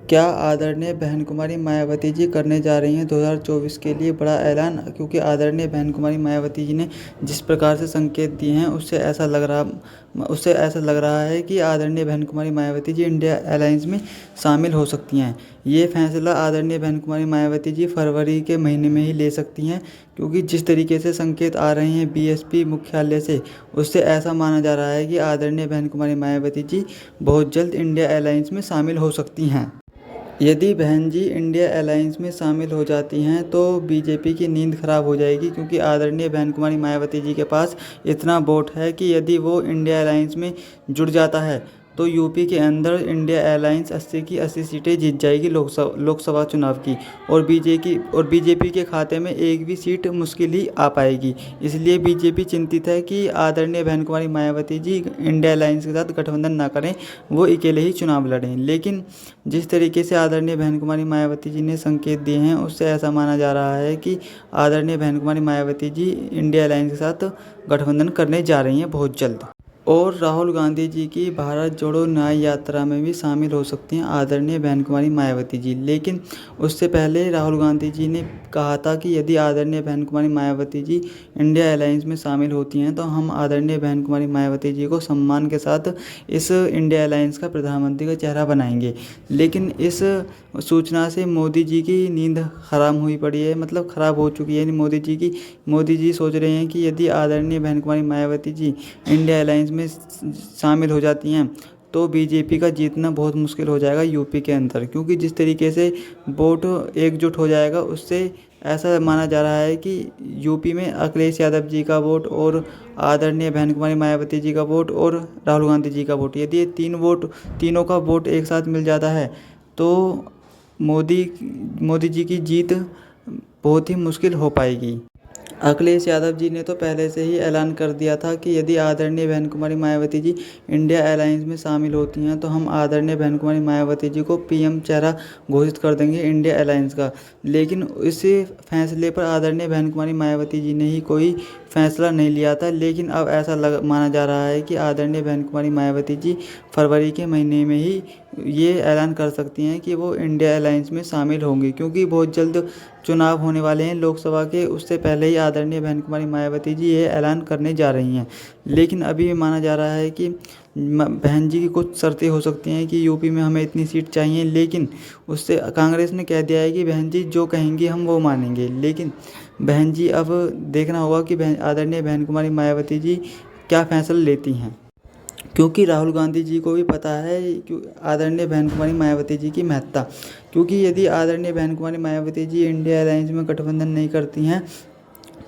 क्या आदरणीय बहन कुमारी मायावती जी करने जा रही हैं 2024 के लिए बड़ा ऐलान। क्योंकि आदरणीय बहन कुमारी मायावती जी ने जिस प्रकार से संकेत दिए हैं उससे ऐसा लग रहा है कि आदरणीय बहन कुमारी मायावती जी इंडिया अलायंस में शामिल हो सकती हैं। ये फैसला आदरणीय बहन कुमारी मायावती जी फरवरी के महीने में ही ले सकती हैं, क्योंकि जिस तरीके से संकेत आ रहे हैं बीएसपी मुख्यालय से, उससे ऐसा माना जा रहा है कि आदरणीय बहन कुमारी मायावती जी बहुत जल्द इंडिया अलायंस में शामिल हो सकती हैं। यदि बहन जी इंडिया अलायंस में शामिल हो जाती हैं तो बीजेपी की नींद खराब हो जाएगी, क्योंकि आदरणीय बहन कुमारी मायावती जी के पास इतना वोट है कि यदि वो इंडिया अलायंस में जुड़ जाता है तो यूपी के अंदर इंडिया अलायंस 80 की 80 सीटें जीत जाएगी लोकसभा चुनाव की। और बीजेपी के खाते में एक भी सीट मुश्किल ही आ पाएगी। इसलिए बीजेपी चिंतित है कि आदरणीय बहन कुमारी मायावती जी इंडिया अलायंस के साथ गठबंधन ना करें, वो अकेले ही चुनाव लड़ें। लेकिन जिस तरीके से आदरणीय बहन कुमारी मायावती जी ने संकेत दिए हैं, उससे ऐसा माना जा रहा है कि आदरणीय बहन कुमारी मायावती जी इंडिया अलायंस के साथ गठबंधन करने जा रही हैं बहुत जल्द। और राहुल गांधी जी की भारत जोड़ो न्याय यात्रा में भी शामिल हो सकती हैं आदरणीय बहन कुमारी मायावती जी। लेकिन उससे पहले राहुल गांधी जी ने कहा था कि यदि आदरणीय बहन कुमारी मायावती जी इंडिया अलायंस में शामिल होती हैं तो हम आदरणीय बहन कुमारी मायावती जी को सम्मान के साथ इस इंडिया अलायंस का प्रधानमंत्री का चेहरा बनाएंगे। लेकिन इस सूचना से मोदी जी की नींद हराम हुई पड़ी है, मतलब ख़राब हो चुकी है मोदी जी सोच रहे हैं कि यदि आदरणीय बहन कुमारी मायावती जी इंडिया अलायंस में शामिल हो जाती हैं तो बीजेपी का जीतना बहुत मुश्किल हो जाएगा यूपी के अंदर। क्योंकि जिस तरीके से वोट एकजुट हो जाएगा, उससे ऐसा माना जा रहा है कि यूपी में अखिलेश यादव जी का वोट और आदरणीय बहन कुमारी मायावती जी का वोट और राहुल गांधी जी का वोट, यदि ये तीनों का वोट एक साथ मिल जाता है तो मोदी जी की जीत बहुत ही मुश्किल हो पाएगी। अखिलेश यादव जी ने तो पहले से ही ऐलान कर दिया था कि यदि आदरणीय बहन कुमारी मायावती जी इंडिया अलायंस में शामिल होती हैं तो हम आदरणीय बहन कुमारी मायावती जी को पीएम चेहरा घोषित कर देंगे इंडिया अलायंस का। लेकिन इस फैसले पर आदरणीय बहन कुमारी मायावती जी ने ही कोई फैसला नहीं लिया था। लेकिन अब ऐसा माना जा रहा है कि आदरणीय बहन कुमारी मायावती जी फरवरी के महीने में ही ये ऐलान कर सकती हैं कि वो इंडिया अलायंस में शामिल होंगी, क्योंकि बहुत जल्द चुनाव होने वाले हैं लोकसभा के। उससे पहले ही आदरणीय बहन कुमारी मायावती जी ये ऐलान करने जा रही हैं। लेकिन अभी माना जा रहा है कि बहन जी की कुछ शर्तें हो सकती हैं कि यूपी में हमें इतनी सीट चाहिए, लेकिन उससे कांग्रेस ने कह दिया है कि बहन जी जो कहेंगी हम वो मानेंगे। लेकिन बहन जी अब देखना होगा कि आदरणीय बहन कुमारी मायावती जी क्या फैसला लेती हैं, क्योंकि राहुल गांधी जी को भी पता है कि आदरणीय बहन कुमारी मायावती जी की महत्ता। क्योंकि यदि आदरणीय बहन कुमारी मायावती जी इंडिया अलायंस में गठबंधन नहीं करती हैं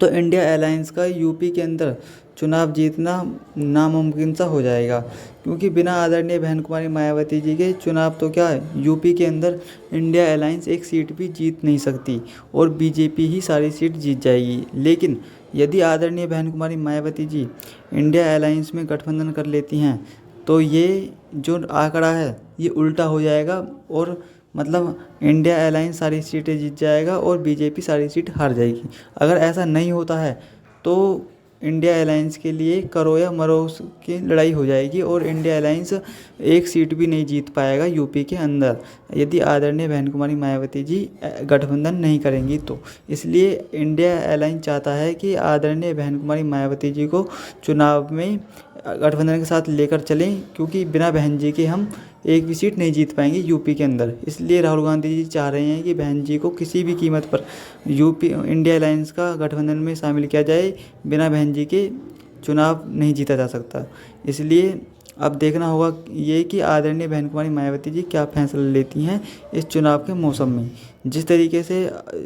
तो इंडिया अलायंस का यूपी के अंदर चुनाव जीतना नामुमकिन सा हो जाएगा। क्योंकि बिना आदरणीय बहन कुमारी मायावती जी के चुनाव तो क्या यूपी के अंदर इंडिया अलायंस एक सीट भी जीत नहीं सकती और बीजेपी ही सारी सीट जीत जाएगी। लेकिन यदि आदरणीय बहन कुमारी मायावती जी इंडिया अलायंस में गठबंधन कर लेती हैं तो ये जो आंकड़ा है ये उल्टा हो जाएगा और मतलब इंडिया अलायंस सारी सीटें जीत जाएगा और बीजेपी सारी सीट हार जाएगी। अगर ऐसा नहीं होता है तो इंडिया अलायंस के लिए करो या मरो की लड़ाई हो जाएगी और इंडिया अलायंस एक सीट भी नहीं जीत पाएगा यूपी के अंदर, यदि आदरणीय बहन कुमारी मायावती जी गठबंधन नहीं करेंगी तो। इसलिए इंडिया अलायंस चाहता है कि आदरणीय बहन कुमारी मायावती जी को चुनाव में गठबंधन के साथ लेकर चलें, क्योंकि बिना बहन जी के हम एक भी सीट नहीं जीत पाएंगे यूपी के अंदर। इसलिए राहुल गांधी जी चाह रहे हैं कि बहन जी को किसी भी कीमत पर इंडिया अलायंस का गठबंधन में शामिल किया जाए। बिना बहन जी के चुनाव नहीं जीता जा सकता। इसलिए अब देखना होगा ये कि आदरणीय बहन कुमारी मायावती जी क्या फैसला लेती हैं इस चुनाव के मौसम में। जिस तरीके से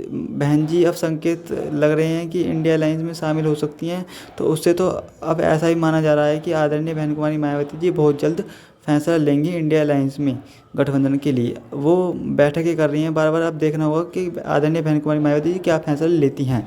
बहन जी अब संकेत लग रहे हैं कि इंडिया अलायंस में शामिल हो सकती हैं, तो उससे तो अब ऐसा ही माना जा रहा है कि आदरणीय बहन कुमारी मायावती जी बहुत जल्द फैसला लेंगी इंडिया अलायंस में गठबंधन के लिए। वो बैठकें कर रही हैं बार बार। अब देखना होगा कि आदरणीय बहन कुमारी मायावती जी क्या फैसला लेती हैं।